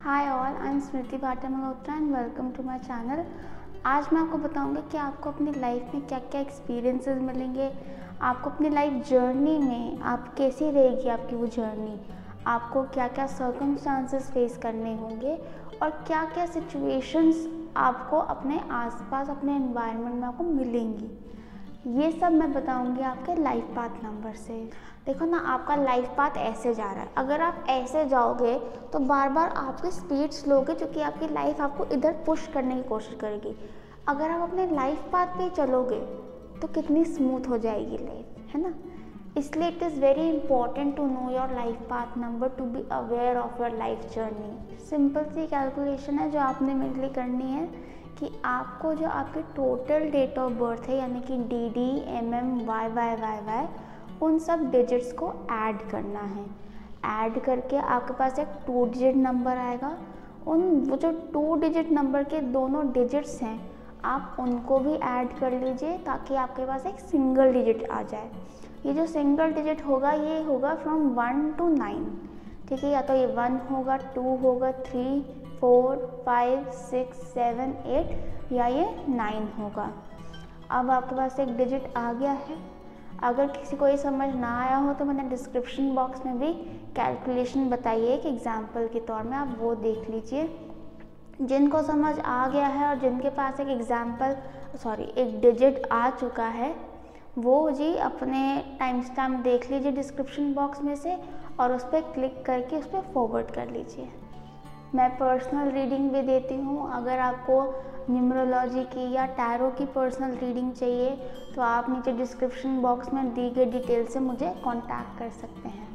Hi all, I am Smriti Bhatia Malhotra and welcome to my channel. आज मैं आपको बताऊंगी कि आपको अपनी लाइफ में क्या क्या एक्सपीरियंसेस मिलेंगे, आपको अपनी लाइफ जर्नी में आप कैसी रहेगी आपकी वो जर्नी, आपको क्या क्या सर्कमस्टांसेस फेस करने होंगे और क्या क्या सिचुएशंस आपको अपने आसपास अपने एनवायरनमेंट में आपको मिलेंगी। ये सब मैं बताऊंगी आपके लाइफ पाथ नंबर से। देखो ना, आपका लाइफ पाथ ऐसे जा रहा है, अगर आप ऐसे जाओगे तो बार बार आपकी स्पीड स्लो होगी, क्योंकि आपकी लाइफ आपको इधर पुश करने की कोशिश करेगी। अगर आप अपने लाइफ पाथ पे चलोगे तो कितनी स्मूथ हो जाएगी लाइफ, है ना। इसलिए it is very important to know your life path number, to be aware of your life journey. Simple सी कैलकुलेशन है जो आपने मेरे लिए करनी है कि आपको जो आपकी टोटल डेट ऑफ बर्थ है, यानी कि DD MM YYYY, उन सब डिजिट्स को ऐड करना है। ऐड करके आपके पास एक 2 डिजिट नंबर आएगा। वो जो 2 डिजिट नंबर के दोनों डिजिट्स हैं, आप उनको भी ऐड कर लीजिए ताकि आपके पास एक सिंगल डिजिट आ जाए। ये जो सिंगल डिजिट होगा ये होगा फ्रॉम 1 to 9, ठीक है। या तो ये 1 होगा, 2 होगा, 3, 4, 5, 6, 7, 8 या ये 9 होगा। अब आपके पास एक डिजिट आ गया है। अगर किसी को ये समझ ना आया हो तो मैंने डिस्क्रिप्शन बॉक्स में भी कैलकुलेशन बताई है एक एग्जाम्पल के तौर में, आप वो देख लीजिए। जिनको समझ आ गया है और जिनके पास एक डिजिट आ चुका है, वो जी अपने टाइम स्टैम्प देख लीजिए डिस्क्रिप्शन बॉक्स में से और उस पर क्लिक करके उस पर फॉरवर्ड कर लीजिए। मैं पर्सनल रीडिंग भी देती हूँ। अगर आपको न्यूमरोलॉजी की या टैरो की पर्सनल रीडिंग चाहिए तो आप नीचे डिस्क्रिप्शन बॉक्स में दी गई डिटेल से मुझे कांटेक्ट कर सकते हैं।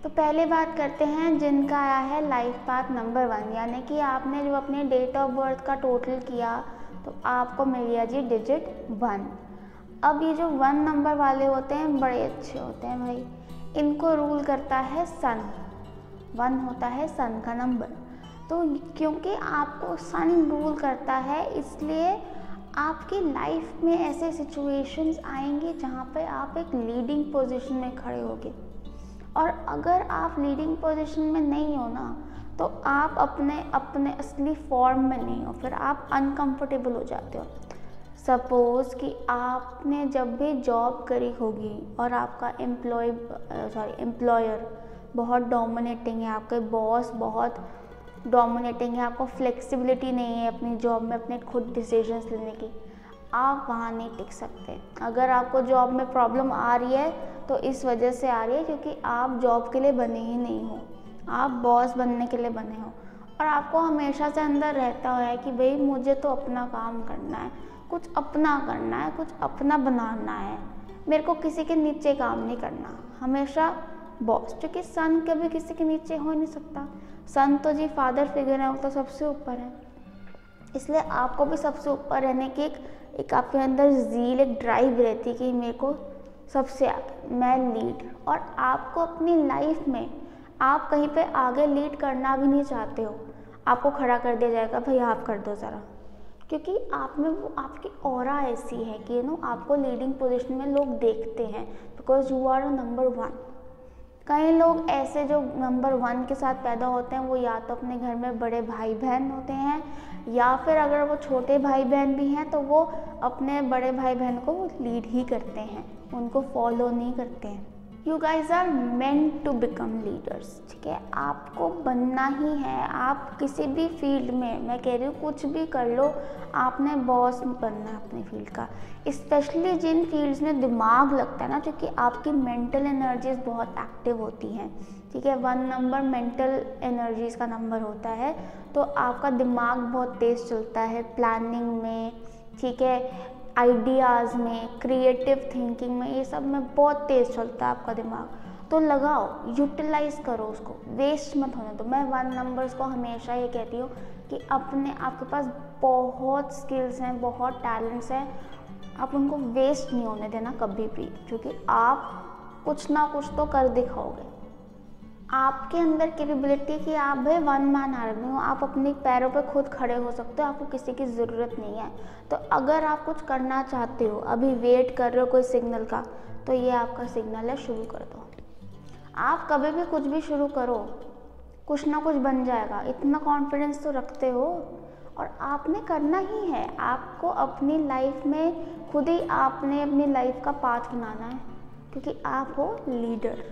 तो पहले बात करते हैं जिनका आया है लाइफ पाथ नंबर 1, यानी कि आपने जो अपने डेट ऑफ बर्थ का टोटल किया तो आपको मिल गया जी डिजिट 1। अब ये जो 1 नंबर वाले होते हैं बड़े अच्छे होते हैं भाई, इनको रूल करता है सन। 1 होता है सन का नंबर। तो क्योंकि आपको सन रूल करता है, इसलिए आपकी लाइफ में ऐसे सिचुएशंस आएंगे जहाँ पे आप एक लीडिंग पोजीशन में खड़े होगे। और अगर आप लीडिंग पोजीशन में नहीं हो ना, तो आप अपने असली फॉर्म में नहीं हो, फिर आप अनकंफर्टेबल हो जाते हो। सपोज़ कि आपने जब भी जॉब करी होगी और आपका एम्प्लॉयर बहुत डोमिनेटिंग है, आपके बॉस बहुत डोमिनेटिंग है, आपको फ्लेक्सिबिलिटी नहीं है अपनी जॉब में अपने खुद डिसीजंस लेने की, आप वहाँ नहीं टिक सकते। अगर आपको जॉब में प्रॉब्लम आ रही है तो इस वजह से आ रही है क्योंकि आप जॉब के लिए बने ही नहीं हो, आप बॉस बनने के लिए बने हो। और आपको हमेशा से अंदर रहता है कि भाई मुझे तो अपना काम करना है, कुछ अपना करना है, कुछ अपना बनाना है, मेरे को किसी के नीचे काम नहीं करना, हमेशा बॉस। क्योंकि सन कभी किसी के नीचे हो नहीं सकता। सन तो जी फादर फिगर है, वो तो सबसे ऊपर है। इसलिए आपको भी सबसे ऊपर रहने की एक आपके अंदर ज़ील, एक ड्राइव रहती है कि मेरे को सबसे आगे, मैं लीड। और आपको अपनी लाइफ में आप कहीं पे आगे लीड करना भी नहीं चाहते हो, आपको खड़ा कर दिया जाएगा, भाई आप कर दो ज़रा, क्योंकि आप में वो आपकी ऑरा ऐसी है कि आपको लीडिंग पोजीशन में लोग देखते हैं, बिकॉज यू आर नंबर 1। कई लोग ऐसे जो नंबर 1 के साथ पैदा होते हैं वो या तो अपने घर में बड़े भाई बहन होते हैं, या फिर अगर वो छोटे भाई बहन भी हैं तो वो अपने बड़े भाई बहन को लीड ही करते हैं, उनको फॉलो नहीं करते हैं। You guys are meant to become leaders, ठीक है। आपको बनना ही है। आप किसी भी फील्ड में, मैं कह रही हूँ कुछ भी कर लो, आपने बॉस बनना है अपने फील्ड का। स्पेशली जिन फील्ड्स में दिमाग लगता है ना, क्योंकि आपकी मेंटल एनर्जीज बहुत एक्टिव होती हैं, ठीक है। 1 नंबर मेंटल एनर्जीज का नंबर होता है, तो आपका दिमाग बहुत तेज़ चलता है प्लानिंग में, ठीक है, आइडियाज़ में, क्रिएटिव थिंकिंग में, ये सब में बहुत तेज़ चलता है आपका दिमाग। तो लगाओ, यूटिलाइज करो उसको, वेस्ट मत होने दो। मैं 1 नंबर्स को हमेशा ये कहती हूँ कि आपके पास बहुत स्किल्स हैं, बहुत टैलेंट्स हैं, आप उनको वेस्ट नहीं होने देना कभी भी, क्योंकि आप कुछ ना कुछ तो कर दिखाओगे। आपके अंदर कैपेबिलिटी कि आप भाई 1 मैन आर्मी हो, आप अपने पैरों पे खुद खड़े हो सकते हो, आपको किसी की ज़रूरत नहीं है। तो अगर आप कुछ करना चाहते हो, अभी वेट कर रहे हो कोई सिग्नल का, तो ये आपका सिग्नल है, शुरू कर दो। आप कभी भी कुछ भी शुरू करो, कुछ ना कुछ बन जाएगा, इतना कॉन्फिडेंस तो रखते हो। और आपने करना ही है, आपको अपनी लाइफ में खुद ही आपने अपनी लाइफ का पाथ बनाना है, क्योंकि आप हो लीडर।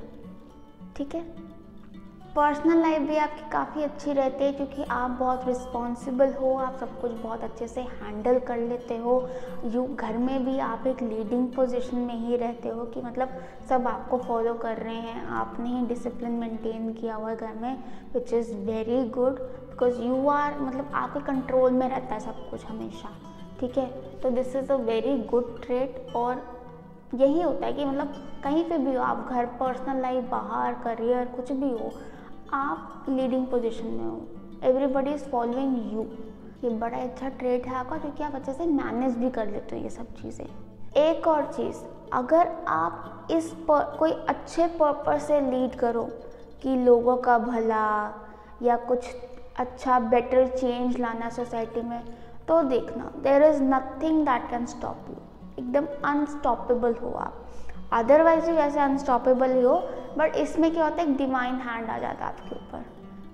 ठीक है। पर्सनल लाइफ भी आपकी काफ़ी अच्छी रहती है, क्योंकि आप बहुत रिस्पॉन्सिबल हो, आप सब कुछ बहुत अच्छे से हैंडल कर लेते हो। घर में भी आप एक लीडिंग पोजीशन में ही रहते हो, कि मतलब सब आपको फॉलो कर रहे हैं, आपने ही डिसिप्लिन मेंटेन किया हुआ है घर में, which is very good, because you are, मतलब आपके कंट्रोल में रहता है सब कुछ हमेशा। ठीक है। तो this is a very good trait. और यही होता है कि मतलब कहीं पे भी हो आप, घर, पर्सनल लाइफ, बाहर, करियर, कुछ भी हो, आप लीडिंग पोजीशन में हो, एवरीबडी इज़ फॉलोइंग यू। ये बड़ा अच्छा ट्रेट है आपका, क्योंकि आप अच्छे से मैनेज भी कर लेते हो ये सब चीज़ें। एक और चीज़, अगर आप कोई अच्छे पर्पस से लीड करो, कि लोगों का भला या कुछ अच्छा बेटर चेंज लाना सोसाइटी में, तो देखना, there is nothing that can stop you. एकदम अनस्टॉपेबल हो आप। अदरवाइज भी वैसे अनस्टॉपेबल ही हो, बट इसमें क्या होता है, एक डिवाइन हैंड आ जाता है आपके ऊपर,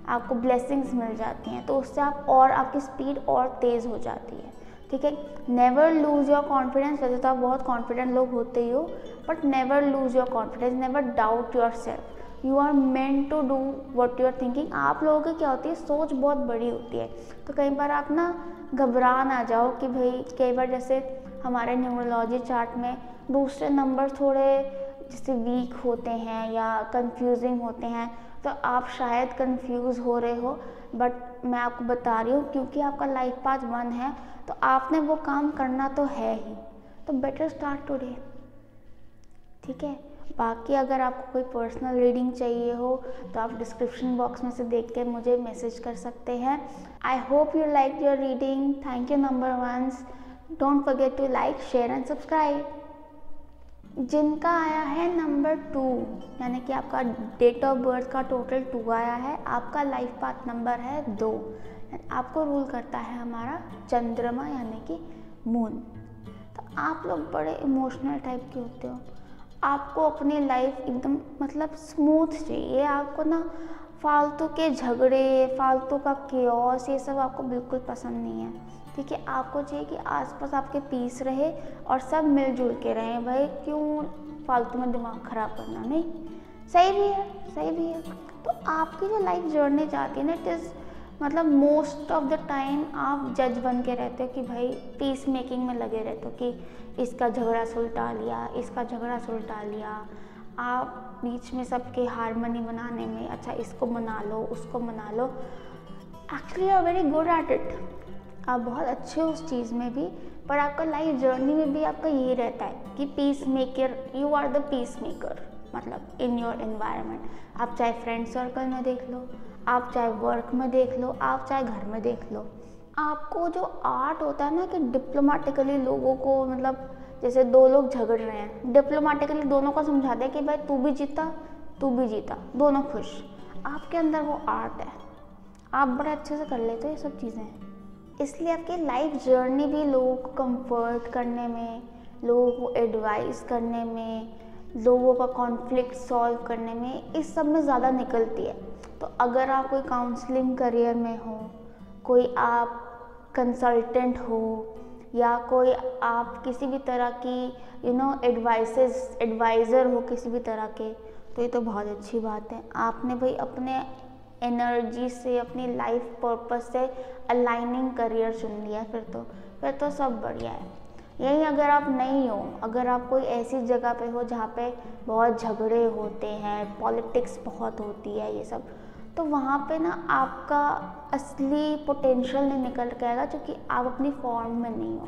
आपको ब्लेसिंग्स मिल जाती हैं, तो उससे आपकी स्पीड और तेज़ हो जाती है। ठीक है। Never lose your confidence. वैसे तो आप बहुत कॉन्फिडेंट लोग होते ही हो, but never lose your confidence, never doubt your self. You are meant to do what you are thinking. आप लोगों की क्या होती है, सोच बहुत बड़ी होती है, तो कई बार आप ना घबरा ना जाओ कि भाई, कई बार जैसे हमारे न्यूमरोलॉजी चार्ट में दूसरे नंबर थोड़े जैसे वीक होते हैं या कंफ्यूजिंग होते हैं, तो आप शायद कंफ्यूज हो रहे हो, बट मैं आपको बता रही हूँ, क्योंकि आपका लाइफ पाथ 1 है, तो आपने वो काम करना तो है ही, तो बेटर स्टार्ट टुडे। ठीक है। बाकी अगर आपको कोई पर्सनल रीडिंग चाहिए हो, तो आप डिस्क्रिप्शन बॉक्स में से देख के मुझे मैसेज कर सकते हैं। I hope you like your reading. Thank you number ones. Don't forget to like, share and subscribe. जिनका आया है नंबर 2, यानी कि आपका डेट ऑफ बर्थ का टोटल 2 आया है, आपका लाइफ पाथ नंबर है 2, आपको रूल करता है हमारा चंद्रमा यानी कि मून। तो आप लोग बड़े इमोशनल टाइप के होते हो, आपको अपनी लाइफ एकदम मतलब स्मूथ चाहिए, आपको ना फालतू के झगड़े, फालतू का केओस, ये सब आपको बिल्कुल पसंद नहीं है। ठीक है। आपको चाहिए कि आसपास आपके पीस रहे और सब मिलजुल के रहें। भाई क्यों फालतू में दिमाग ख़राब करना, नहीं, सही भी है, सही भी है। तो आपकी जो लाइफ जर्नी जाती है ना, इट इज़ मतलब मोस्ट ऑफ द टाइम आप जज बन के रहते हो, कि भाई पीस मेकिंग में लगे रहते हो, कि इसका झगड़ा सुलटा लिया, इसका झगड़ा सुलटा लिया, आप बीच में सबके हारमोनी बनाने में, अच्छा इसको मना लो, उसको मना लो। Actually you are very good at it, आप बहुत अच्छे हो उस चीज़ में भी, पर आपका लाइफ जर्नी में भी आपका ये रहता है कि peace maker, you are the peace maker, मतलब इन योर एनवायरनमेंट। आप चाहे फ्रेंड सर्कल में देख लो, आप चाहे वर्क में देख लो, आप चाहे घर में देख लो। आपको जो आर्ट होता है ना, कि डिप्लोमेटिकली लोगों को, मतलब जैसे 2 लोग झगड़ रहे हैं, डिप्लोमेटिकली दोनों को समझा दे कि भाई तू भी जीता, तू भी जीता, दोनों खुश। आपके अंदर वो आर्ट है, आप बड़े अच्छे से कर लेते हो ये सब चीज़ें। इसलिए आपकी लाइफ जर्नी भी लोगों को कंफर्ट करने में, लोगों को एडवाइस करने में, लोगों का कॉन्फ्लिक्ट सॉल्व करने में, इस सब में ज़्यादा निकलती है। तो अगर आप कोई काउंसलिंग करियर में हो, कोई आप कंसल्टेंट हो, या कोई आप किसी भी तरह की एडवाइज़र हो किसी भी तरह के, तो ये तो बहुत अच्छी बात है। आपने भाई अपने एनर्जी से, अपनी लाइफ पर्पस से अलाइनिंग करियर चुन लिया, फिर तो सब बढ़िया है। यही अगर आप नहीं हो, अगर आप कोई ऐसी जगह पे हो जहाँ पे बहुत झगड़े होते हैं, पॉलिटिक्स बहुत होती है, ये सब, तो वहाँ पे ना आपका असली पोटेंशियल नहीं निकल के आएगा, क्योंकि आप अपनी फॉर्म में नहीं हो।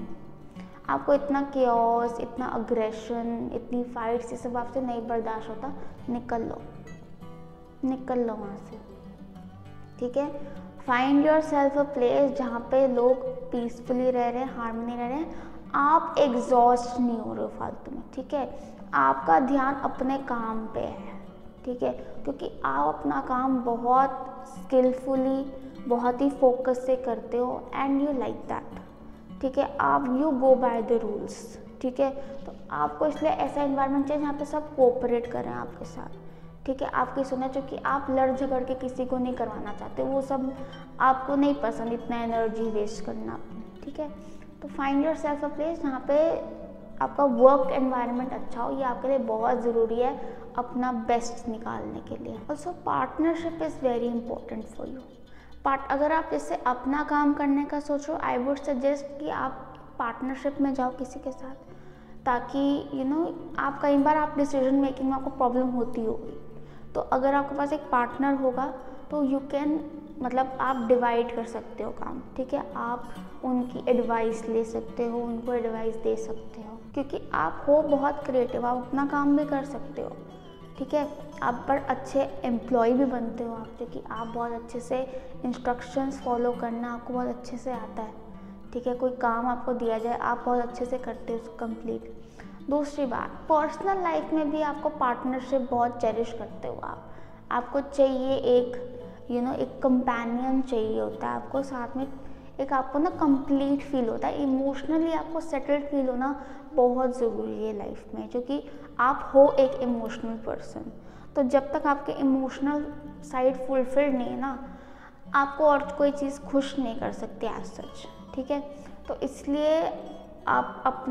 आपको इतना केओस, इतना अग्रेशन, इतनी फाइट्स, ये सब आपसे नहीं बर्दाश्त होता। निकल लो वहाँ से। ठीक है। Find your self a place जहाँ पे लोग पीसफुली रह रहे हैं, हार्मनी रह रहे हैं, आप एग्जॉस्ट नहीं हो रहे हो फालतू में। ठीक है। आपका ध्यान अपने काम पे है। ठीक है। क्योंकि आप अपना काम बहुत स्किलफुली, बहुत ही फोकस से करते हो, एंड यू लाइक दैट। ठीक है। आप you go by the rules. ठीक है। तो आपको इसलिए ऐसा एनवायरनमेंट चाहिए जहाँ पे सब कोऑपरेट करें आपके साथ। ठीक है, आपकी सुना, चूँकि आप लड़ झगड़ के किसी को नहीं करवाना चाहते, वो सब आपको नहीं पसंद, इतना एनर्जी वेस्ट करना, ठीक है। तो find your self a place जहाँ पे आपका वर्क एनवायरनमेंट अच्छा हो, ये आपके लिए बहुत ज़रूरी है अपना बेस्ट निकालने के लिए। Also partnership is very important for you. अगर आप जैसे अपना काम करने का सोचो, आई वुड सजेस्ट कि आप पार्टनरशिप में जाओ किसी के साथ, ताकि आप कई बार आप डिसीजन मेकिंग में आपको प्रॉब्लम होती होगी, तो अगर आपके पास एक पार्टनर होगा तो यू कैन मतलब आप डिवाइड कर सकते हो काम, ठीक है। आप उनकी एडवाइस ले सकते हो, उनको एडवाइस दे सकते हो, क्योंकि आप हो बहुत क्रिएटिव, आप अपना काम भी कर सकते हो, ठीक है। आप पर अच्छे एम्प्लॉय भी बनते हो आप, क्योंकि आप बहुत अच्छे से इंस्ट्रक्शंस फॉलो करना आपको बहुत अच्छे से आता है, ठीक है। कोई काम आपको दिया जाए आप बहुत अच्छे से करते हो उसको कंप्लीट। दूसरी बात, पर्सनल लाइफ में भी आपको पार्टनरशिप बहुत चेरिश करते हो आपको चाहिए एक एक कंपेनियन चाहिए होता है आपको साथ में, एक आपको ना कंप्लीट फील होता है, इमोशनली आपको सेटल्ड फील होना बहुत ज़रूरी है लाइफ में, क्योंकि आप हो एक इमोशनल पर्सन। तो जब तक आपके इमोशनल साइड फुलफिल्ड नहीं है ना, आपको और कोई चीज़ खुश नहीं कर सकती एज सच, ठीक है। तो इसलिए आप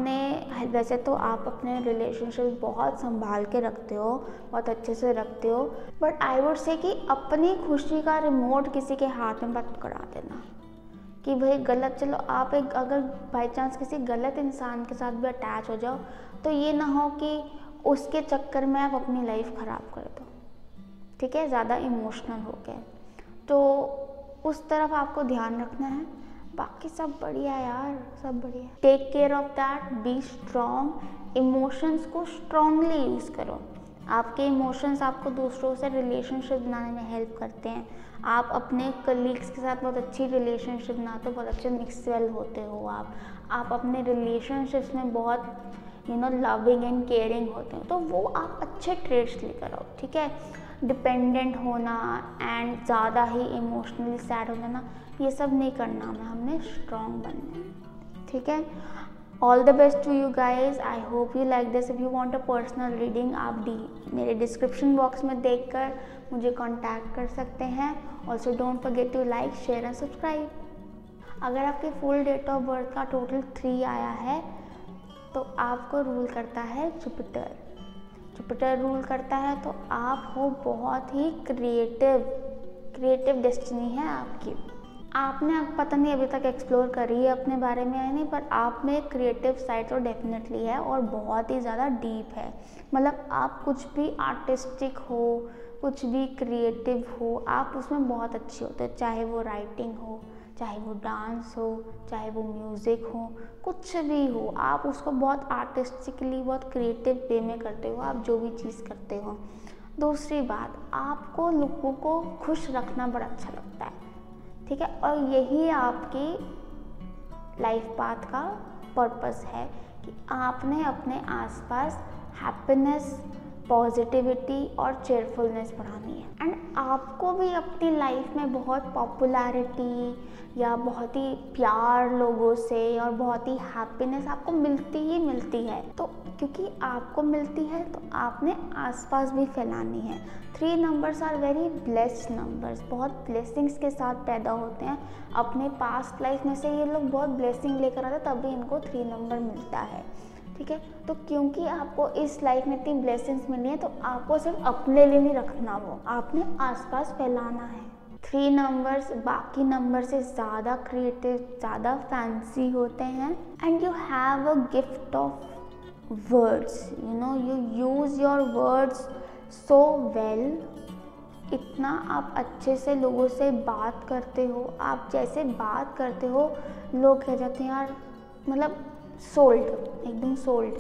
वैसे तो आप अपने रिलेशनशिप बहुत संभाल के रखते हो, बहुत अच्छे से रखते हो, बट आई वुड से कि अपनी खुशी का रिमोट किसी के हाथ में मत करा देना कि भाई गलत, चलो आप अगर बाई चांस किसी गलत इंसान के साथ भी अटैच हो जाओ तो ये ना हो कि उसके चक्कर में आप अपनी लाइफ ख़राब कर दो, ठीक है, ज़्यादा इमोशनल हो गए, तो उस तरफ आपको ध्यान रखना है। बाकी सब बढ़िया यार, सब बढ़िया। Take care of that, be strong, emotions को स्ट्रांगली यूज़ करो। आपके इमोशंस आपको दूसरों से रिलेशनशिप बनाने में हेल्प करते हैं। आप अपने कलीग्स के साथ बहुत अच्छी रिलेशनशिप बनाते हो, बहुत अच्छे मिक्सवेल होते हो आप अपने रिलेशनशिप्स में बहुत लविंग एंड केयरिंग होते हो, तो वो आप अच्छे ट्रेड्स लेकर आओ, ठीक है। डिपेंडेंट होना एंड ज़्यादा ही इमोशनली सैड हो जाना, ये सब नहीं करना हमें, हमने स्ट्रॉन्ग बनना है, ठीक है। All the best to you guys, I hope you like this. If you want a personal reading, आप मेरे डिस्क्रिप्शन बॉक्स में देखकर मुझे कांटेक्ट कर सकते हैं। Also don't forget to like, share and subscribe. अगर आपकी फुल डेट ऑफ बर्थ का टोटल 3 आया है तो आपको रूल करता है जुपिटर रूल करता है, तो आप हो बहुत ही क्रिएटिव डेस्टिनी है आपकी। आपने पता नहीं अभी तक एक्सप्लोर करी है अपने बारे में या नहीं, पर आप में क्रिएटिव साइड तो डेफिनेटली है और बहुत ही ज़्यादा डीप है। मतलब आप कुछ भी आर्टिस्टिक हो, कुछ भी क्रिएटिव हो, आप उसमें बहुत अच्छे होते हो, चाहे वो राइटिंग हो, चाहे वो डांस हो, चाहे वो म्यूज़िक हो, कुछ भी हो, आप उसको बहुत आर्टिस्टिकली, बहुत क्रिएटिव वे में करते हो, आप जो भी चीज़ करते हो। दूसरी बात, आपको लोगों को खुश रखना बड़ा अच्छा लगता है, ठीक है, और यही आपकी लाइफ पाथ का पर्पस है कि आपने अपने आसपास हैप्पीनेस, पॉजिटिविटी और चेयरफुलनेस बढ़ानी है। एंड आपको भी अपनी लाइफ में बहुत पॉपुलैरिटी या बहुत ही प्यार लोगों से और बहुत ही हैप्पीनेस आपको मिलती ही मिलती है, तो क्योंकि आपको मिलती है तो आपने आसपास भी फैलानी है। 3 numbers are very blessed numbers, बहुत ब्लेसिंग्स के साथ पैदा होते हैं। अपने पास्ट लाइफ में से ये लोग बहुत ब्लेसिंग लेकर आते तभी इनको 3 नंबर मिलता है, ठीक है। तो क्योंकि आपको इस लाइफ में इतनी ब्लेसिंग्स मिली है तो आपको सिर्फ अपने लिए नहीं रखना, वो आपने आसपास फैलाना है। 3 नंबर्स बाकी नंबर से ज़्यादा क्रिएटिव, ज़्यादा फैंसी होते हैं। And you have a gift of words, you use your words so well. इतना आप अच्छे से लोगों से बात करते हो, आप जैसे बात करते हो लोग कह जाते हैं यार, मतलब सोल्ड, एकदम सोल्ड।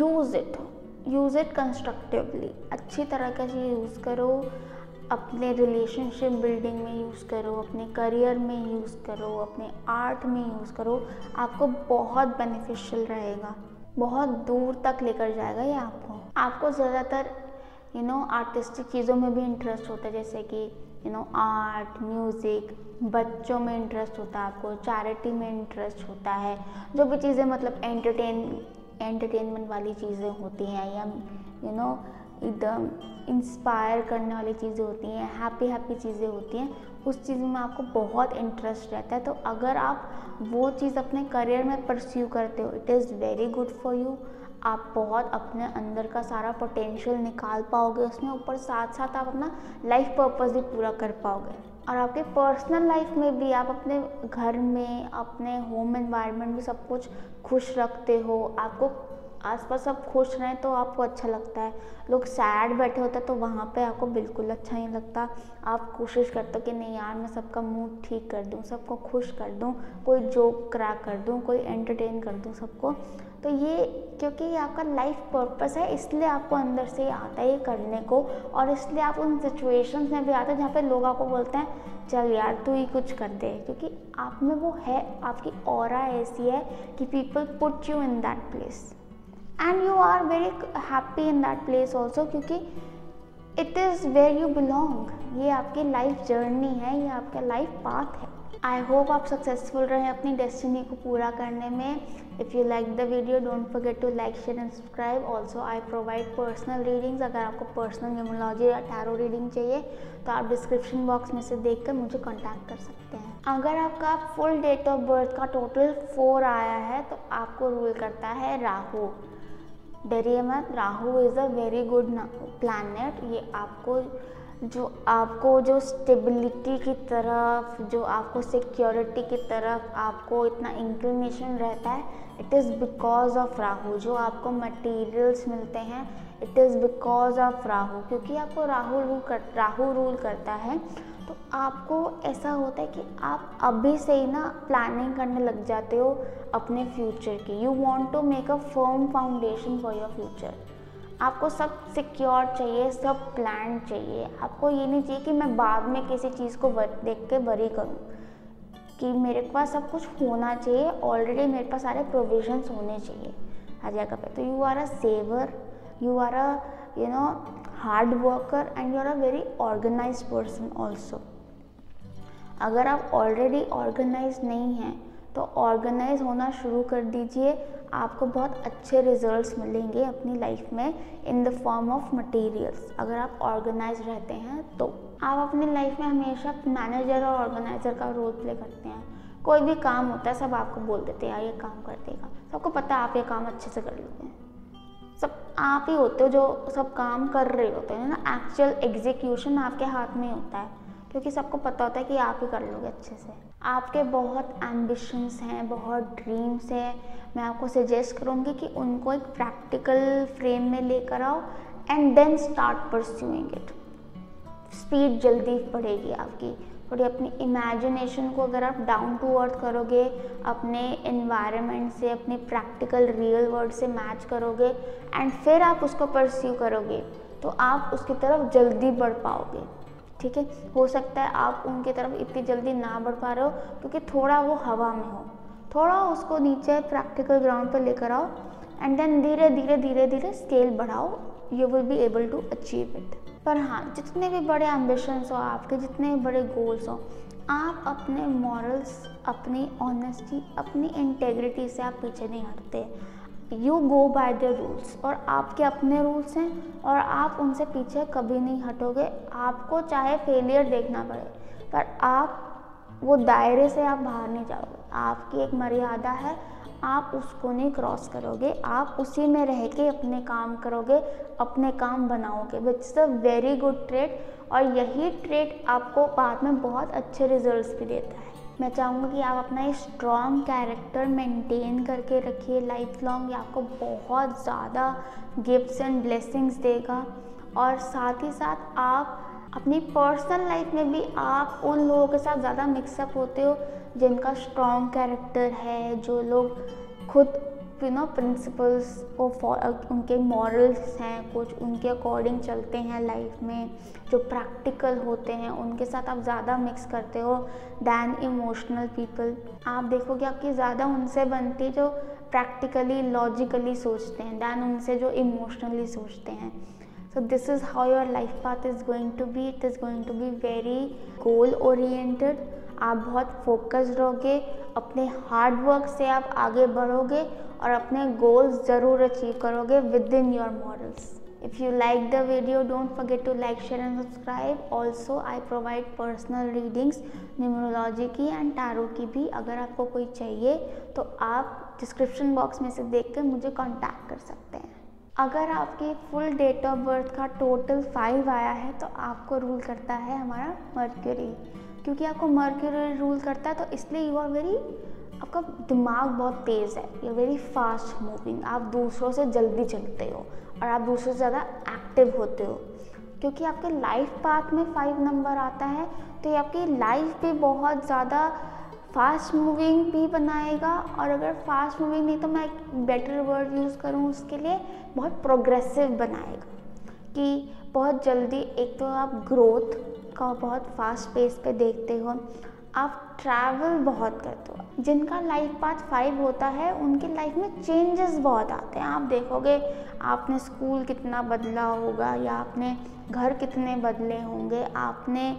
यूज़ इट कंस्ट्रक्टिवली, अच्छी तरह से यूज़ करो, अपने रिलेशनशिप बिल्डिंग में यूज़ करो, अपने करियर में यूज़ करो, अपने आर्ट में यूज़ करो, आपको बहुत बेनिफिशियल रहेगा, बहुत दूर तक लेकर जाएगा ये आपको ज़्यादातर आर्टिस्टिक चीज़ों में भी इंटरेस्ट होता है, जैसे कि आर्ट, म्यूज़िक, बच्चों में इंटरेस्ट होता है, आपको चैरिटी में इंटरेस्ट होता है, जो भी चीज़ें मतलब एंटरटेनमेंट वाली चीज़ें होती हैं, या एकदम इंस्पायर करने वाली चीज़ें होती हैं, हैप्पी चीज़ें होती हैं, उस चीज़ में आपको बहुत इंटरेस्ट रहता है। तो अगर आप वो चीज़ अपने करियर में परस्यू करते हो, it is very good for you. आप बहुत अपने अंदर का सारा पोटेंशियल निकाल पाओगे उसमें, ऊपर साथ साथ आप अपना लाइफ पर्पस भी पूरा कर पाओगे। और आपके पर्सनल लाइफ में भी आप अपने घर में, अपने होम एनवायरनमेंट में सब कुछ खुश रखते हो, आपको आसपास सब खुश रहें तो आपको अच्छा लगता है। लोग सैड बैठे होते हैं तो वहाँ पे आपको बिल्कुल अच्छा नहीं लगता। आप कोशिश करते हो कि नहीं यार, मैं सबका मूड ठीक कर दूँ, सबको खुश कर दूँ, कोई जोक क्रैक कर दूँ, कोई एंटरटेन कर दूँ सबको। तो ये क्योंकि ये आपका लाइफ पर्पस है, इसलिए आपको अंदर से आता है ये करने को, और इसलिए आप उन सिचुएशंस में भी आते हैं जहाँ पे लोग आपको बोलते हैं चल यार तू ही कुछ कर दे, क्योंकि आप में वो है, आपकी ऑरा ऐसी है कि people put you in that place and you are very happy in that place also, क्योंकि it is where you belong. ये आपकी लाइफ जर्नी है, ये आपका लाइफ पाथ है। आई होप आप सक्सेसफुल रहे अपनी डेस्टिनी को पूरा करने में। If you like the video, don't forget to like, share and subscribe. Also I provide personal readings. अगर आपको पर्सनल न्यूमरोलॉजी या टैरो रीडिंग चाहिए तो आप डिस्क्रिप्शन बॉक्स में से देखकर मुझे कॉन्टैक्ट कर सकते हैं। अगर आपका फुल डेट ऑफ बर्थ का टोटल 4 आया है तो आपको रूल करता है राहु। डरिए मत, Rahu is a very good planet. ये आपको जो स्टेबिलिटी की तरफ, जो आपको सिक्योरिटी की तरफ आपको इतना इंक्लिनेशन रहता है, it is because of Rahu. जो आपको मटेरियल्स मिलते हैं, it is because of Rahu, क्योंकि आपको राहु रूल करता है। तो आपको ऐसा होता है कि आप अभी से ही ना प्लानिंग करने लग जाते हो अपने फ्यूचर की। You want to make a firm foundation for your future. आपको सब सिक्योर चाहिए, सब प्लान चाहिए। आपको ये नहीं चाहिए कि मैं बाद में किसी चीज़ को देख के वरी करूँ, कि मेरे पास सब कुछ होना चाहिए, ऑलरेडी मेरे पास सारे प्रोविजंस होने चाहिए हर जगह पे। तो you are a saver, you are a hard worker and you are a very organised person also. अगर आप ऑलरेडी ऑर्गेनाइज नहीं हैं तो ऑर्गेनाइज होना शुरू कर दीजिए। आपको बहुत अच्छे रिजल्ट्स मिलेंगे अपनी लाइफ में in the form of materials, अगर आप ऑर्गेनाइज रहते हैं तो। आप अपनी लाइफ में हमेशा मैनेजर और ऑर्गेनाइजर का रोल प्ले करते हैं। कोई भी काम होता है सब आपको बोल देते हैं यार ये काम कर देगा, सबको पता है आप ये काम अच्छे से कर लोगे। सब आप ही होते हो जो सब काम कर रहे होते हैं ना, एक्चुअल एग्जीक्यूशन आपके हाथ में होता है, क्योंकि सबको पता होता है कि आप ही कर लोगे अच्छे से। आपके बहुत एम्बिशंस हैं, बहुत ड्रीम्स हैं। मैं आपको सजेस्ट करूँगी कि उनको एक प्रैक्टिकल फ्रेम में लेकर आओ and then start pursuing it. Speed जल्दी बढ़ेगी आपकी। थोड़ी अपनी इमेजिनेशन को अगर आप डाउन टू अर्थ करोगे, अपने एनवायरनमेंट से, अपने प्रैक्टिकल रियल वर्ल्ड से मैच करोगे एंड फिर आप उसको परस्यू करोगे तो आप उसकी तरफ जल्दी बढ़ पाओगे। ठीक है, हो सकता है आप उनकी तरफ इतनी जल्दी ना बढ़ पा रहे हो क्योंकि थोड़ा वो हवा में हो। थोड़ा उसको नीचे प्रैक्टिकल ग्राउंड पर लेकर आओ एंड देन धीरे धीरे स्केल बढ़ाओ, you will be able to achieve it. पर हाँ, जितने भी बड़े एम्बिशंस हो आपके, जितने भी बड़े गोल्स हो, आप अपने मॉरल्स, अपनी ऑनेस्टी, अपनी इंटेग्रिटी से आप पीछे नहीं हटते। You go by the rules, और आपके अपने रूल्स हैं और आप उनसे पीछे कभी नहीं हटोगे। आपको चाहे फेलियर देखना पड़े पर आप वो दायरे से आप बाहर नहीं जाओगे। आपकी एक मर्यादा है, आप उसको नहीं क्रॉस करोगे, आप उसी में रह के अपने काम करोगे, अपने काम बनाओगे, which is a very good trait. और यही ट्रेट आपको बाद में बहुत अच्छे रिजल्ट्स भी देता है। मैं चाहूँगी कि आप अपना ये स्ट्रॉन्ग कैरेक्टर मेंटेन करके रखिए लाइफ लॉन्ग। ये आपको बहुत ज़्यादा गिफ्ट्स एंड ब्लेसिंग्स देगा। और साथ ही साथ आप अपनी पर्सनल लाइफ में भी आप उन लोगों के साथ ज़्यादा मिक्सअप होते हो जिनका स्ट्रॉन्ग कैरेक्टर है, जो लोग खुद प्रिंसिपल्स को उनके मॉरल्स हैं, कुछ उनके अकॉर्डिंग चलते हैं लाइफ में, जो प्रैक्टिकल होते हैं, उनके साथ आप ज़्यादा मिक्स करते हो दैन इमोशनल पीपल। आप देखोगे आपकी ज़्यादा उनसे बनती जो प्रैक्टिकली लॉजिकली सोचते हैं दैन उनसे जो इमोशनली सोचते हैं। So this is how your life path is going to be. It is going to be very goal oriented. आप बहुत फोकस्ड रहोगे, अपने हार्ड वर्क से आप आगे बढ़ोगे और अपने गोल्स ज़रूर अचीव करोगे with in your morals. If you like the video, don't forget to like, share and subscribe. Also, I provide personal readings, numerology की एंड टैरो की भी. अगर आपको कोई चाहिए तो आप डिस्क्रिप्शन बॉक्स में से देख कर मुझे कांटेक्ट कर सकते हैं. अगर आपकी फुल डेट ऑफ बर्थ का टोटल 5 आया है तो आपको रूल करता है हमारा मर्क्यूरी. क्योंकि आपको मर्क्यूरी रूल करता है तो इसलिए यू आर वेरी, आपका दिमाग बहुत तेज़ है, you are very fast moving. आप दूसरों से जल्दी चलते हो और आप दूसरों से ज़्यादा एक्टिव होते हो. क्योंकि आपके लाइफ पाथ में 5 नंबर आता है तो ये आपकी लाइफ भी बहुत ज़्यादा फास्ट मूविंग भी बनाएगा. और अगर फास्ट मूविंग नहीं तो मैं एक बेटर वर्ड यूज़ करूँ उसके लिए, बहुत प्रोग्रेसिव बनाएगा. कि बहुत जल्दी, एक तो आप ग्रोथ का बहुत फास्ट पेस पे देखते हो, आप ट्रैवल बहुत करते हो. जिनका लाइफ पाथ 5 होता है उनकी लाइफ में चेंजेस बहुत आते हैं. आप देखोगे आपने स्कूल कितना बदला होगा या आपने घर कितने बदले होंगे, आपने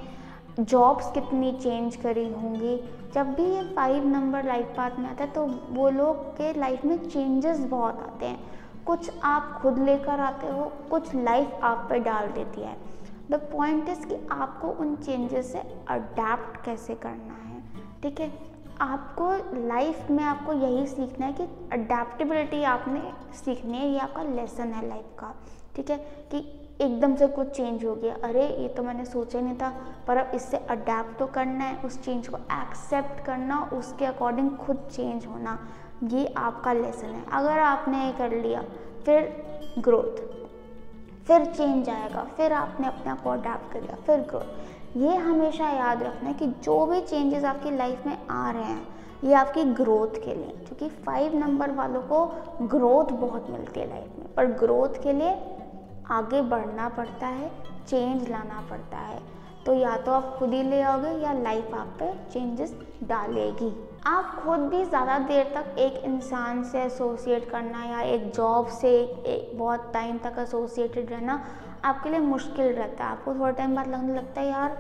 जॉब्स कितनी चेंज करी होंगी. जब भी ये 5 नंबर लाइफ पाथ में आता है तो वो लोग के लाइफ में चेंजेस बहुत आते हैं. कुछ आप खुद लेकर आते हो, कुछ लाइफ आप पे डाल देती है. द पॉइंट इज़ कि आपको उन चेंजेस से अडेप्ट कैसे करना है. ठीक है, आपको लाइफ में आपको यही सीखना है कि अडेप्टेबिलिटी आपने सीखनी है. ये आपका लेसन है लाइफ का. ठीक है, कि एकदम से कुछ चेंज हो गया, अरे ये तो मैंने सोचा नहीं था, पर अब इससे अडेप्ट तो करना है, उस चेंज को एक्सेप्ट करना, उसके अकॉर्डिंग खुद चेंज होना. ये आपका लेसन है. अगर आपने ये कर लिया, फिर ग्रोथ, फिर चेंज आएगा, फिर आपने अपने आप को अडेप्ट कर लिया, फिर ग्रोथ. ये हमेशा याद रखना है कि जो भी चेंजेस आपकी लाइफ में आ रहे हैं ये आपकी ग्रोथ के लिए. क्योंकि 5 नंबर वालों को ग्रोथ बहुत मिलती है लाइफ में, पर ग्रोथ के लिए आगे बढ़ना पड़ता है, चेंज लाना पड़ता है. तो या तो आप खुद ही ले आओगे या लाइफ आप पे चेंजेस डालेगी. आप खुद भी ज़्यादा देर तक एक इंसान से एसोसिएट करना या एक जॉब से एक बहुत टाइम तक एसोसिएटेड रहना आपके लिए मुश्किल रहता है. आपको थोड़ा टाइम बाद लगने लगता है यार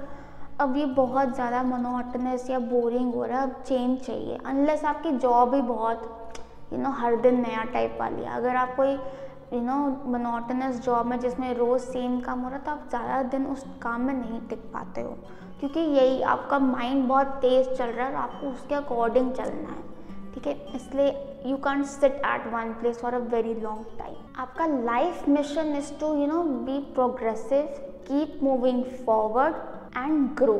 अब ये बहुत ज़्यादा मोनोटोनस या बोरिंग हो रहा है, अब चेंज चाहिए. अनलेस आपकी जॉब ही बहुत हर दिन नया टाइप वाली है. अगर आप कोई मोनोटोनस जॉब में जिसमें रोज़ सेम काम हो रहा है तो आप ज़्यादा दिन उस काम में नहीं टिक पाते हो. क्योंकि यही आपका माइंड बहुत तेज़ चल रहा है और आपको उसके अकॉर्डिंग चलना है. ठीक है, इसलिए you can't sit at one place for a very long time. आपका life mission is to be progressive, keep moving forward and grow.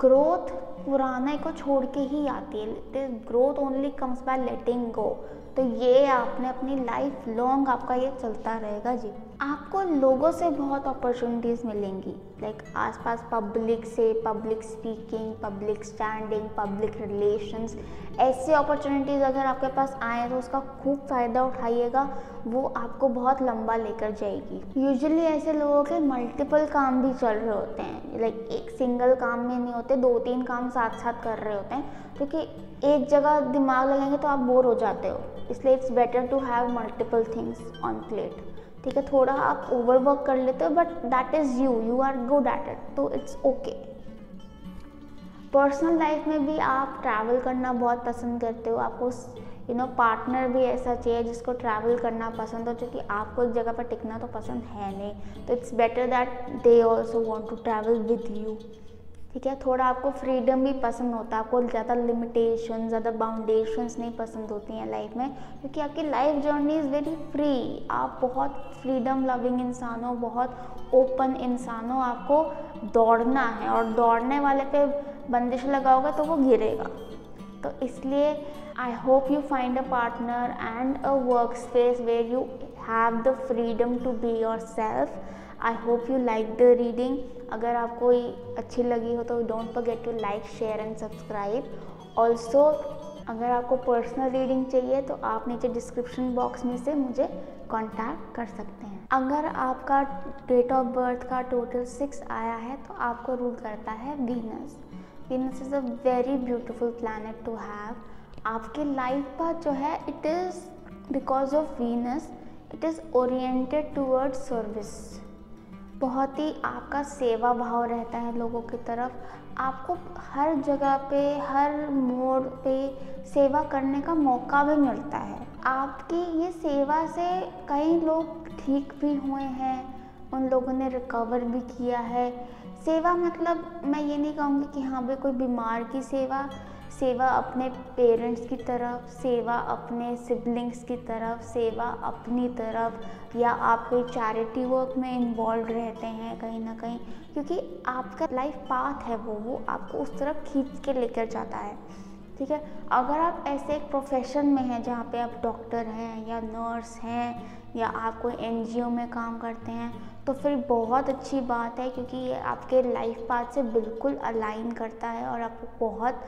Growth पुराने को छोड़ के ही आती है. Growth only comes by letting go. तो ये आपने अपनी लाइफ लॉन्ग आपका ये चलता रहेगा जी. आपको लोगों से बहुत अपॉर्चुनिटीज़ मिलेंगी, लाइक आसपास पब्लिक से, public speaking, public standing, public relations. ऐसी अपॉर्चुनिटीज़ अगर आपके पास आए तो उसका खूब फ़ायदा उठाइएगा, वो आपको बहुत लंबा लेकर जाएगी. यूजुअली ऐसे लोगों के मल्टीपल काम भी चल रहे होते हैं, लाइक एक सिंगल काम में नहीं होते, 2-3 काम साथ साथ कर रहे होते हैं. क्योंकि एक जगह दिमाग लगाएंगे तो आप बोर हो जाते हो. इसलिए it's better to have multiple things on plate. ठीक है, थोड़ा आप ओवरवर्क कर लेते हो but that is you are good at it, तो इट्स ओके. पर्सनल लाइफ में भी आप ट्रैवल करना बहुत पसंद करते हो. आपको पार्टनर भी ऐसा चाहिए जिसको ट्रैवल करना पसंद हो, क्योंकि आपको एक जगह पर टिकना तो पसंद है नहीं. तो it's better that they also want to travel with you. ठीक है, थोड़ा आपको फ्रीडम भी पसंद होता है. आपको ज़्यादा लिमिटेशन, ज़्यादा बाउंडेशंस नहीं पसंद होती हैं लाइफ में, क्योंकि आपकी life journey is very free. आप बहुत फ्रीडम लविंग इंसान हो, बहुत ओपन इंसान हो. आपको दौड़ना है और दौड़ने वाले पे बंदिश लगाओगे तो वो गिरेगा. तो इसलिए I hope you find a partner and a work space where you have the freedom to be your self. I hope you like the reading. अगर आपको ये अच्छी लगी हो तो don't forget to like, share and subscribe. Also अगर आपको personal reading चाहिए तो आप नीचे डिस्क्रिप्शन बॉक्स में से मुझे कांटेक्ट कर सकते हैं. अगर आपका डेट ऑफ बर्थ का टोटल 6 आया है तो आपको रूल करता है Venus. Venus is a very beautiful planet to have. आपकी लाइफ का जो है it is because of Venus it is oriented towards service. बहुत ही आपका सेवा भाव रहता है लोगों की तरफ. आपको हर जगह पे, हर मोड़ पे सेवा करने का मौका भी मिलता है. आपकी ये सेवा से कई लोग ठीक भी हुए हैं, उन लोगों ने रिकवर भी किया है। सेवा मतलब मैं ये नहीं कहूँगी कि हाँ भाई कोई बीमार की सेवा, सेवा अपने पेरेंट्स की तरफ, सेवा अपने सिबलिंग्स की तरफ, सेवा अपनी तरफ, या आप कोई चैरिटी वर्क में इन्वॉल्व रहते हैं कहीं ना कहीं, क्योंकि आपका लाइफ पाथ है वो आपको उस तरफ खींच के लेकर जाता है। ठीक है, अगर आप ऐसे एक प्रोफेशन में हैं जहाँ पे आप डॉक्टर हैं या नर्स हैं या आप कोई एनजीओ में काम करते हैं, तो फिर बहुत अच्छी बात है, क्योंकि ये आपके लाइफ पाथ से बिल्कुल अलाइन करता है और आपको बहुत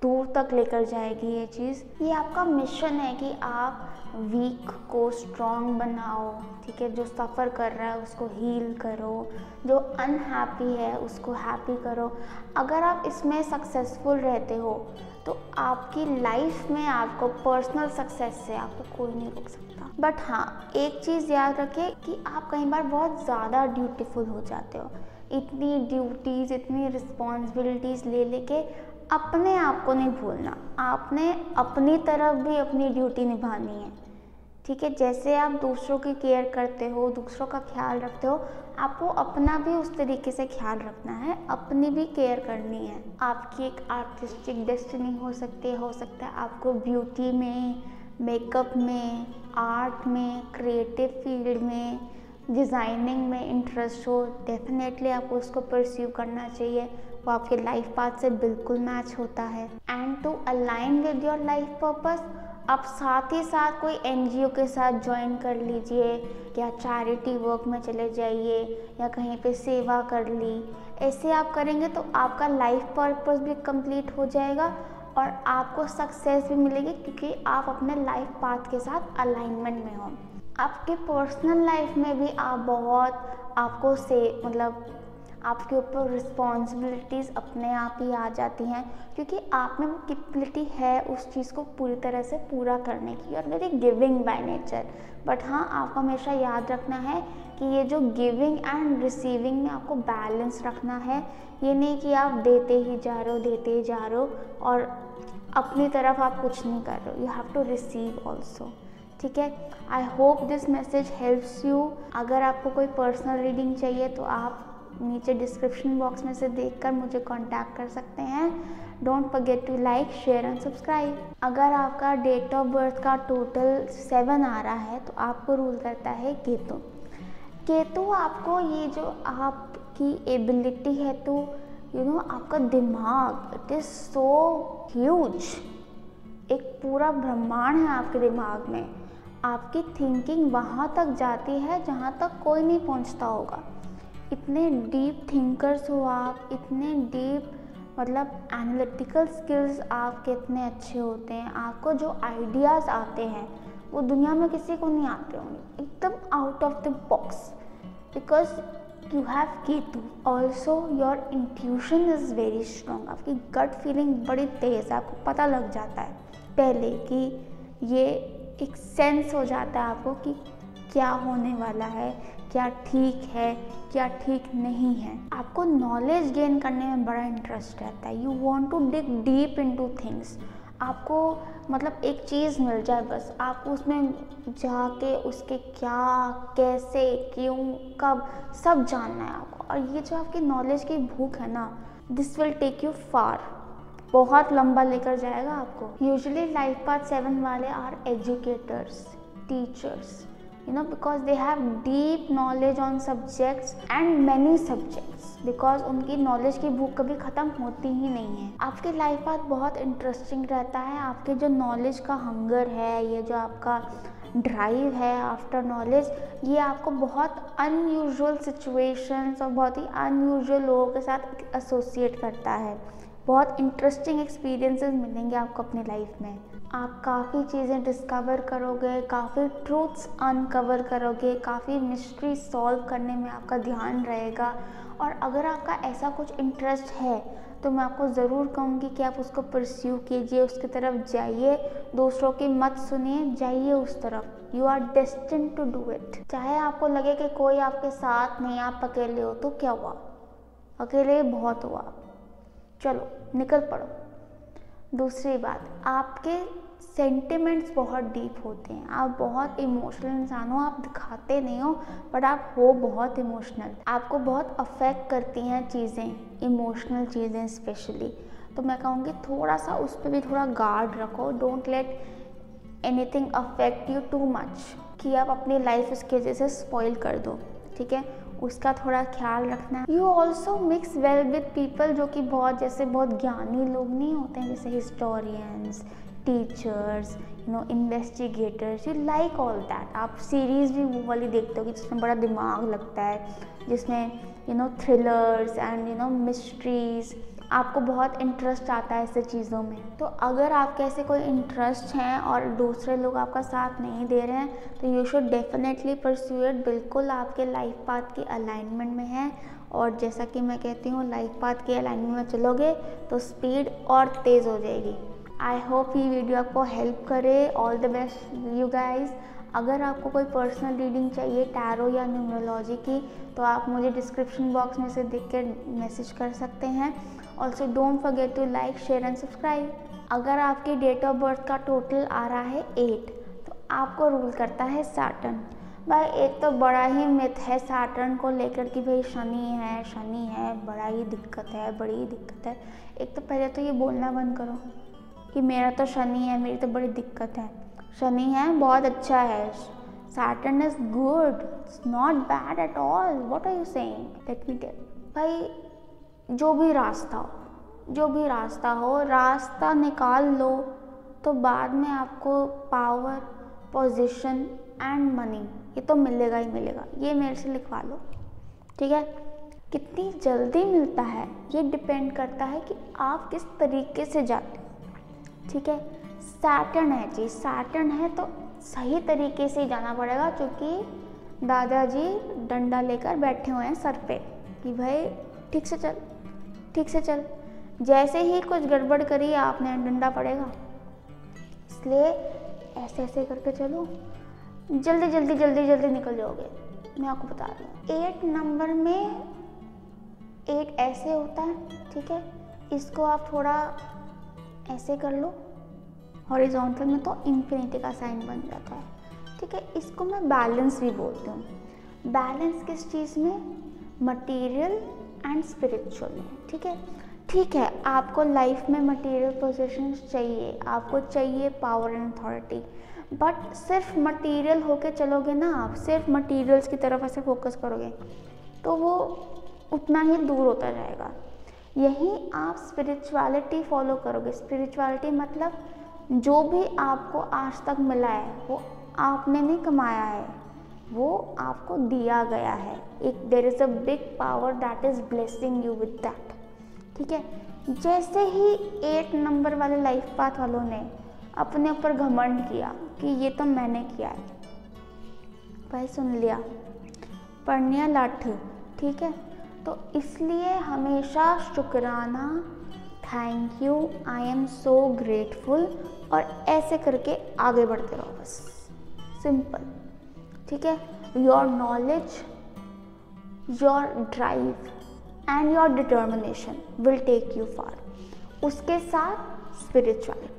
दूर तक लेकर जाएगी ये चीज़। ये आपका मिशन है कि आप वीक को स्ट्रॉन्ग बनाओ। ठीक है, जो सफ़र कर रहा है उसको हील करो, जो अनहैप्पी है उसको हैप्पी करो। अगर आप इसमें सक्सेसफुल रहते हो तो आपकी लाइफ में आपको पर्सनल सक्सेस से आपको कोई नहीं रोक सकता। बट हाँ, एक चीज़ याद रखें कि आप कई बार बहुत ज़्यादा ड्यूटीफुल हो जाते हो। इतनी ड्यूटीज़, इतनी रिस्पॉन्सिबिलिटीज़ ले लेके अपने आप को नहीं भूलना। आपने अपनी तरफ भी अपनी ड्यूटी निभानी है। ठीक है, जैसे आप दूसरों की केयर करते हो, दूसरों का ख्याल रखते हो, आपको अपना भी उस तरीके से ख्याल रखना है, अपनी भी केयर करनी है। आपकी एक आर्टिस्टिक डेस्टिनी हो सकता है आपको ब्यूटी में, मेकअप में, आर्ट में, क्रिएटिव फील्ड में, डिज़ाइनिंग में इंटरेस्ट हो। डेफिनेटली आपको उसको परस्यू करना चाहिए, वो आपके लाइफ पाथ से बिल्कुल मैच होता है। And to align with your life purpose, आप साथ ही साथ कोई एनजीओ के साथ ज्वाइन कर लीजिए, या चैरिटी वर्क में चले जाइए, या कहीं पे सेवा कर ली। ऐसे आप करेंगे तो आपका लाइफ पर्पस भी कंप्लीट हो जाएगा और आपको सक्सेस भी मिलेगी, क्योंकि आप अपने लाइफ पाथ के साथ अलाइनमेंट में हो। आपके पर्सनल लाइफ में भी आप बहुत आपको आपके ऊपर रिस्पॉन्सिबिलिटीज़ अपने आप ही आ जाती हैं, क्योंकि आप में वो कैपेबिलिटी है उस चीज़ को पूरी तरह से पूरा करने की, और very giving by nature. But हाँ, आपको हमेशा याद रखना है कि ये जो गिविंग एंड रिसीविंग में आपको बैलेंस रखना है। ये नहीं कि आप देते ही जा रहे हो और अपनी तरफ आप कुछ नहीं कर रहे हो। You have to receive also. ठीक है, I hope this message helps you. अगर आपको कोई पर्सनल रीडिंग चाहिए तो आप नीचे डिस्क्रिप्शन बॉक्स में से देखकर मुझे कांटेक्ट कर सकते हैं। Don't forget to like, share and subscribe. अगर आपका डेट ऑफ बर्थ का टोटल 7 आ रहा है तो आपको रूल करता है केतु। केतु आपको ये जो आपकी एबिलिटी है तो आपका दिमाग, इट इज़ सो ह्यूज, एक पूरा ब्रह्मांड है आपके दिमाग में। आपकी थिंकिंग वहाँ तक जाती है जहाँ तक कोई नहीं पहुँचता होगा। इतने डीप थिंकर्स हो आप, इतने डीप एनालिटिकल स्किल्स आपके इतने अच्छे होते हैं। आपको जो आइडियाज़ आते हैं वो दुनिया में किसी को नहीं आते होंगे, एकदम out of the box, because you have Ketu. Also your intuition is very strong. आपकी गट फीलिंग बड़ी तेज़ है, आपको पता लग जाता है पहले कि ये एक सेंस हो जाता है आपको कि क्या होने वाला है, क्या ठीक है, क्या ठीक नहीं है। आपको नॉलेज गेन करने में बड़ा इंटरेस्ट रहता है। You want to dig deep into things. आपको एक चीज़ मिल जाए बस, आपको उसमें जाके उसके क्या, कैसे, क्यों, कब, सब जानना है आपको। और ये जो आपकी नॉलेज की भूख है ना, दिस विल टेक यू फार, बहुत लंबा लेकर जाएगा आपको। यूजुअली लाइफ पाथ 7 वाले are educators, teachers, because they have deep knowledge on subjects and many subjects, because उनकी नॉलेज की भूख कभी ख़त्म होती ही नहीं है। आपके लाइफ पाथ बहुत इंटरेस्टिंग रहता है। आपके जो नॉलेज का हंगर है, ये जो आपका ड्राइव है आफ्टर नॉलेज, ये आपको बहुत अनयूजुअल सिचुएशंस और बहुत ही अनयूजुअल लोगों के साथ एसोसिएट करता है। बहुत इंटरेस्टिंग एक्सपीरियंसेस मिलेंगे आपको अपनी लाइफ में। आप काफ़ी चीज़ें डिस्कवर करोगे, काफ़ी ट्रूथ्स अनकवर करोगे, काफ़ी मिस्ट्री सॉल्व करने में आपका ध्यान रहेगा। और अगर आपका ऐसा कुछ इंटरेस्ट है तो मैं आपको ज़रूर कहूँगी कि आप उसको परस्यू कीजिए, उसकी तरफ जाइए, दूसरों की मत सुनिए, जाइए उस तरफ। You are destined to do it. चाहे आपको लगे कि कोई आपके साथ नहीं, आप अकेले हो, तो क्या हुआ, अकेले बहुत हुआ, चलो निकल पड़ो। दूसरी बात, आपके सेंटिमेंट्स बहुत डीप होते हैं, आप बहुत इमोशनल इंसान हो, आप दिखाते नहीं हो बट आप हो बहुत इमोशनल, आपको बहुत अफेक्ट करती हैं चीज़ें, इमोशनल चीज़ें स्पेशली। तो मैं कहूँगी थोड़ा सा उस पर भी थोड़ा गार्ड रखो, don't let anything affect you too much कि आप अपनी लाइफ उसकी वजह से स्पॉइल कर दो, ठीक है, उसका थोड़ा ख्याल रखना। You also mix well with people जो कि बहुत जैसे बहुत ज्ञानी लोग नहीं होते हैं, जैसे historians, teachers, investigators, you like all that. आप सीरीज़ भी वो वाली देखते हो कि जिसमें बड़ा दिमाग लगता है, जिसमें थ्रिलर्स एंड मिस्ट्रीज, आपको बहुत इंटरेस्ट आता है ऐसे चीज़ों में। तो अगर आपके ऐसे कोई इंटरेस्ट हैं और दूसरे लोग आपका साथ नहीं दे रहे हैं तो you should definitely pursue it, बिल्कुल आपके लाइफ पाथ की अलाइनमेंट में है। और जैसा कि मैं कहती हूँ, लाइफ पाथ की अलाइनमेंट में चलोगे तो स्पीड और तेज़ हो जाएगी। आई होप ये वीडियो आपको हेल्प करे। All the best you guys. अगर आपको कोई पर्सनल रीडिंग चाहिए टैरो या न्यूमरोलॉजी की तो आप मुझे डिस्क्रिप्शन बॉक्स में से देख के मैसेज कर सकते हैं। Also don't forget to like, share and subscribe. अगर आपकी डेट ऑफ बर्थ का टोटल आ रहा है 8 तो आपको रूल करता है सैटर्न। भाई एक तो बड़ा ही मिथ है सैटर्न को लेकर कि भाई शनि है बड़ा ही दिक्कत है, बड़ी ही दिक्कत है। एक तो पहले तो ये बोलना बंद करो कि मेरा तो शनि है, मेरी तो बड़ी दिक्कत है। शनि है बहुत अच्छा है, Saturn is good, it's not bad at all. What are you saying? Let me tell. भाई जो भी रास्ता हो रास्ता निकाल लो तो बाद में आपको पावर, पोजीशन एंड मनी ये तो मिलेगा ही मिलेगा। ये मेरे से लिखवा लो, ठीक है। कितनी जल्दी मिलता है ये डिपेंड करता है कि आप किस तरीके से जाते हो, ठीक है। सैटर्न है जी, सैटर्न है तो सही तरीके से ही जाना पड़ेगा, क्योंकि दादाजी डंडा लेकर बैठे हुए हैं सर पे कि भाई ठीक से चल, ठीक से चल। जैसे ही कुछ गड़बड़ करी आपने डंडा पड़ेगा, इसलिए ऐसे ऐसे करके चलो, जल्दी निकल जाओगे। मैं आपको बता रही हूँ 8 नंबर में 8 ऐसे होता है, ठीक है। इसको आप थोड़ा ऐसे कर लो, हॉरिजॉन्टल में तो इन्फिनिटी का साइन बन जाता है, ठीक है। इसको मैं बैलेंस भी बोलती हूँ। बैलेंस किस चीज़ में? मटेरियल एंड स्पिरिचुअल में, ठीक है। आपको लाइफ में मटेरियल पोजीशंस चाहिए, आपको चाहिए पावर एंड अथॉरिटी, बट सिर्फ मटेरियल होके चलोगे ना, आप सिर्फ मटेरियल्स की तरफ ऐसे फोकस करोगे तो वो उतना ही दूर होता जाएगा। यही आप स्पिरिचुअलिटी फॉलो करोगे। स्पिरिचुअलिटी मतलब जो भी आपको आज तक मिला है वो आपने नहीं कमाया है, वो आपको दिया गया है। एक there is a big power that is blessing you with that, ठीक है। जैसे ही 8 नंबर वाले लाइफ पाथ वालों ने अपने ऊपर घमंड किया कि ये तो मैंने किया है, भाई सुन लिया, पढ़निया लाठ, ठीक है। तो इसलिए हमेशा शुक्राना, thank you, I am so grateful और ऐसे करके आगे बढ़ते रहो, बस सिंपल, ठीक है। Your knowledge, your drive and your determination will take you far. उसके साथ स्पिरिचुअलिटी।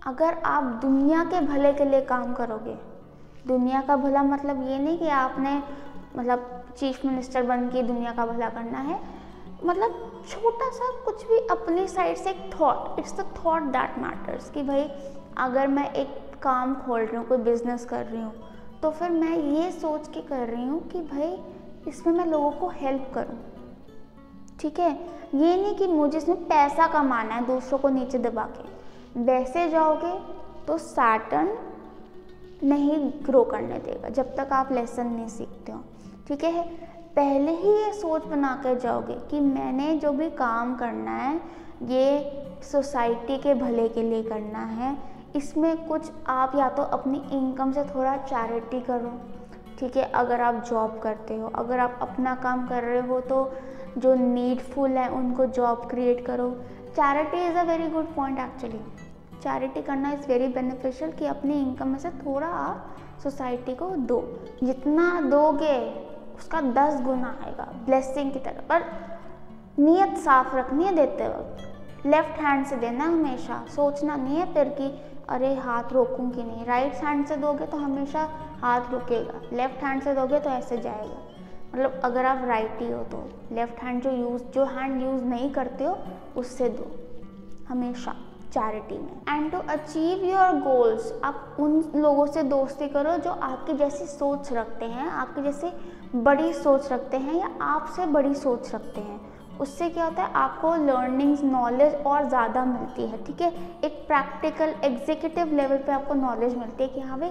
अगर आप दुनिया के भले के लिए काम करोगे, दुनिया का भला मतलब ये नहीं कि आपने चीफ मिनिस्टर बन के दुनिया का भला करना है, मतलब छोटा सा कुछ भी अपनी साइड से एक thought, it's the thought that matters कि भाई अगर मैं एक काम खोल रही हूँ, कोई बिजनेस कर रही हूँ, तो फिर मैं ये सोच के कर रही हूँ कि भाई इसमें मैं लोगों को हेल्प करूँ, ठीक है। ये नहीं कि मुझे इसमें पैसा कमाना है दूसरों को नीचे दबा के। वैसे जाओगे तो सैटर्न नहीं ग्रो करने देगा जब तक आप लेसन नहीं सीखते हो, ठीक है। पहले ही ये सोच बना कर जाओगे कि मैंने जो भी काम करना है ये सोसाइटी के भले के लिए करना है, इसमें कुछ आप या तो अपनी इनकम से थोड़ा चैरिटी करो, ठीक है। अगर आप जॉब करते हो, अगर आप अपना काम कर रहे हो तो जो नीडफुल है उनको जॉब क्रिएट करो। Charity is a very good point actually. Charity करना इज़ वेरी बेनिफिशियल कि अपनी इनकम में से थोड़ा आप सोसाइटी को दो। जितना दोगे उसका 10 गुना आएगा ब्लेसिंग की तरह। पर नीयत साफ रखनी है देते वक्त, लेफ्ट हैंड से देना हमेशा। सोचना नहीं है फिर कि अरे हाथ रोकूंगी नहीं, राइट हैंड से दोगे तो हमेशा हाथ रुकेगा, लेफ्ट हैंड से दोगे तो ऐसे जाएगा। मतलब अगर आप राइटी हो तो लेफ्ट हैंड जो हैंड यूज़ नहीं करते हो उससे दो हमेशा चैरिटी में। And to achieve your goals, आप उन लोगों से दोस्ती करो जो आपकी जैसी सोच रखते हैं, आपकी जैसी बड़ी सोच रखते हैं या आपसे बड़ी सोच रखते हैं। उससे क्या होता है, आपको लर्निंग्स, नॉलेज और ज़्यादा मिलती है। ठीक है, एक प्रैक्टिकल एग्जीक्यूटिव लेवल पे आपको नॉलेज मिलती है कि हाँ भाई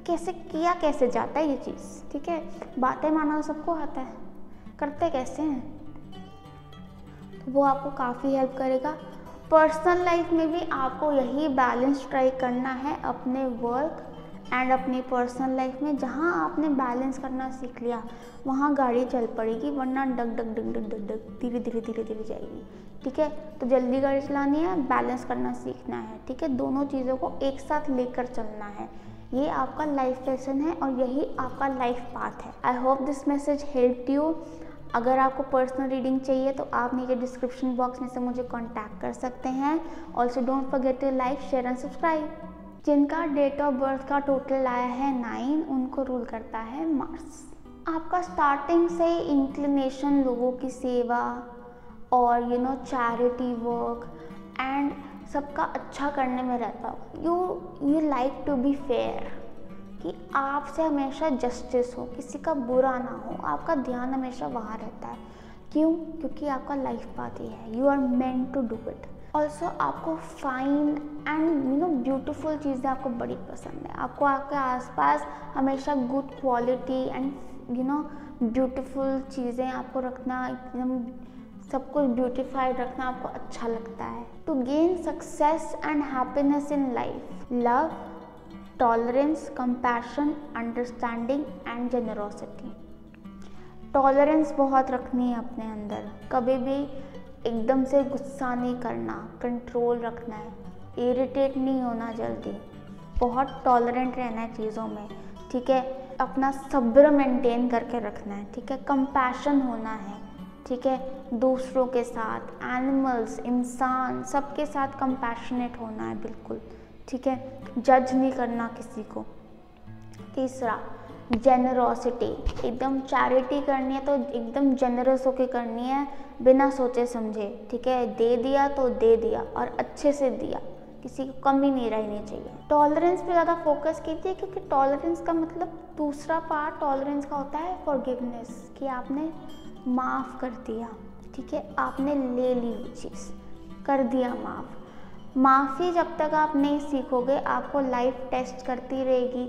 कैसे जाता है ये चीज़। ठीक है, बातें मानना सबको आता है, करते कैसे हैं, तो वो आपको काफ़ी हेल्प करेगा। पर्सनल लाइफ में भी आपको यही बैलेंस ट्राई करना है अपने वर्क एंड अपनी पर्सनल लाइफ में। जहाँ आपने बैलेंस करना सीख लिया वहाँ गाड़ी चल पड़ेगी, वरना डग डग डग डग डग डग धीरे धीरे जाएगी। ठीक है, तो जल्दी गाड़ी चलानी है, बैलेंस करना सीखना है। ठीक है, दोनों चीज़ों को एक साथ लेकर चलना है। ये आपका लाइफ लेसन है और यही आपका लाइफ पाथ है। I hope this message helped you. अगर आपको पर्सनल रीडिंग चाहिए तो आप नीचे डिस्क्रिप्शन बॉक्स में से मुझे कांटेक्ट कर सकते हैं। Also don't forget to like, share and subscribe. जिनका डेट ऑफ बर्थ का टोटल आया है 9, उनको रूल करता है मार्स। आपका स्टार्टिंग से ही इंक्लिनेशन लोगों की सेवा और चैरिटी वर्क एंड सबका अच्छा करने में रहता हो। You like to be fair, कि आपसे हमेशा जस्टिस हो, किसी का बुरा ना हो, आपका ध्यान हमेशा वहाँ रहता है। क्यों? क्योंकि आपका लाइफ पाथ ही है। You are meant to do it. Also आपको फाइन एंड ब्यूटीफुल चीज़ें आपको बड़ी पसंद है। आपको आपके आसपास हमेशा गुड क्वालिटी एंड ब्यूटीफुल चीज़ें आपको रखना, एकदम सब कुछ ब्यूटिफाइड रखना आपको अच्छा लगता है। To gain success and happiness in life, love, tolerance, compassion, understanding and generosity. Tolerance बहुत रखनी है अपने अंदर, कभी भी एकदम से गुस्सा नहीं करना, कंट्रोल रखना है, इरिटेट नहीं होना जल्दी, बहुत टॉलरेंट रहना है चीज़ों में। ठीक है, अपना सब्र मेंटेन करके रखना है। ठीक है, कंपैशन होना है। ठीक है, दूसरों के साथ, एनिमल्स, इंसान, सबके साथ कंपैशनेट होना है बिल्कुल। ठीक है, जज नहीं करना किसी को। तीसरा, जेनरोसिटी, एकदम चैरिटी करनी है तो एकदम जेनरस होके करनी है, बिना सोचे समझे। ठीक है, दे दिया तो दे दिया और अच्छे से दिया, किसी को कमी नहीं रहनी चाहिए। टॉलरेंस पे ज़्यादा फोकस कीजिए, क्योंकि टॉलरेंस का मतलब, दूसरा पार्ट टॉलरेंस का होता है फॉरगिवनेस, कि आपने माफ़ कर दिया। ठीक है, आपने ले ली वो चीज़, कर दिया माफ़। माफ़ी जब तक आप नहीं सीखोगे, आपको लाइफ टेस्ट करती रहेगी।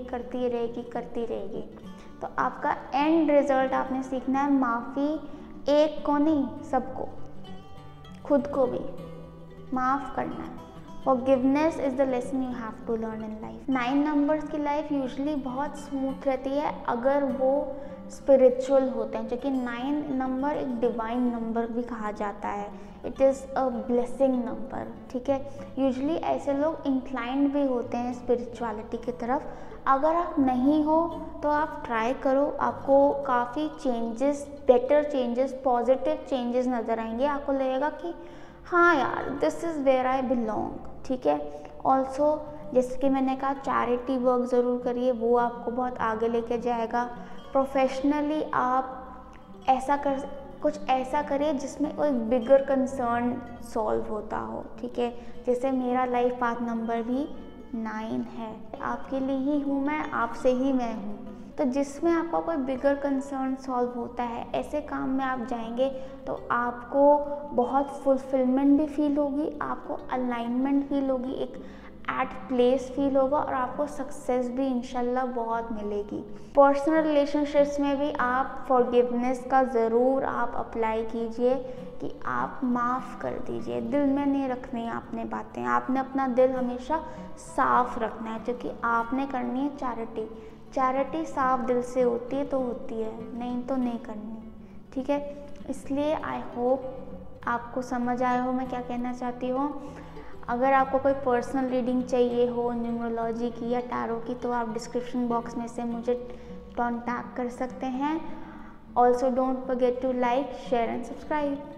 तो आपका एंड रिजल्ट आपने सीखना है माफ़ी, एक को नहीं, सबको, खुद को भी माफ़ करना है। Forgiveness is the lesson you have to learn in life. 9 numbers की लाइफ यूजुअली बहुत स्मूथ रहती है अगर वो स्पिरिचुअल होते हैं, जो कि 9 नंबर एक डिवाइन नंबर भी कहा जाता है। It is a blessing number. ठीक है, यूजुअली ऐसे लोग इंक्लाइंड भी होते हैं स्पिरिचुअलिटी की तरफ। अगर आप नहीं हो तो आप ट्राई करो, आपको काफ़ी changes, better changes, positive changes नज़र आएंगे। आपको लगेगा कि हाँ यार, this is where I belong. ठीक है, ऑल्सो जैसे कि मैंने कहा, चैरिटी वर्क ज़रूर करिए, वो आपको बहुत आगे लेके जाएगा। प्रोफेशनली आप कुछ ऐसा करिए जिसमें कोई बिगर कंसर्न सॉल्व होता हो। ठीक है, जैसे मेरा लाइफ पाथ नंबर भी 9 है, आपके लिए ही हूँ मैं, आपसे ही मैं हूँ। तो जिसमें आपका कोई बिगर कंसर्न सॉल्व होता है, ऐसे काम में आप जाएंगे तो आपको बहुत फुलफिलमेंट भी फील होगी, आपको अलाइनमेंट फील होगी, एक एट प्लेस फील होगा और आपको सक्सेस भी इंशाल्लाह बहुत मिलेगी। पर्सनल रिलेशनशिप्स में भी आप फॉरगिवनेस का ज़रूर आप अप्लाई कीजिए, कि आप माफ़ कर दीजिए। दिल में नहीं रखनी है आपने बातें, आपने अपना दिल हमेशा साफ़ रखना है, क्योंकि आपने करनी है चैरिटी। चैरिटी साफ दिल से होती है तो होती है, नहीं तो नहीं करनी। ठीक है, इसलिए आई होप आपको समझ आया हो मैं क्या कहना चाहती हूँ। अगर आपको कोई पर्सनल रीडिंग चाहिए हो न्यूमरोलॉजी की या टैरो की, तो आप डिस्क्रिप्शन बॉक्स में से मुझे कॉन्टैक्ट कर सकते हैं। Also don't forget to like, share and subscribe.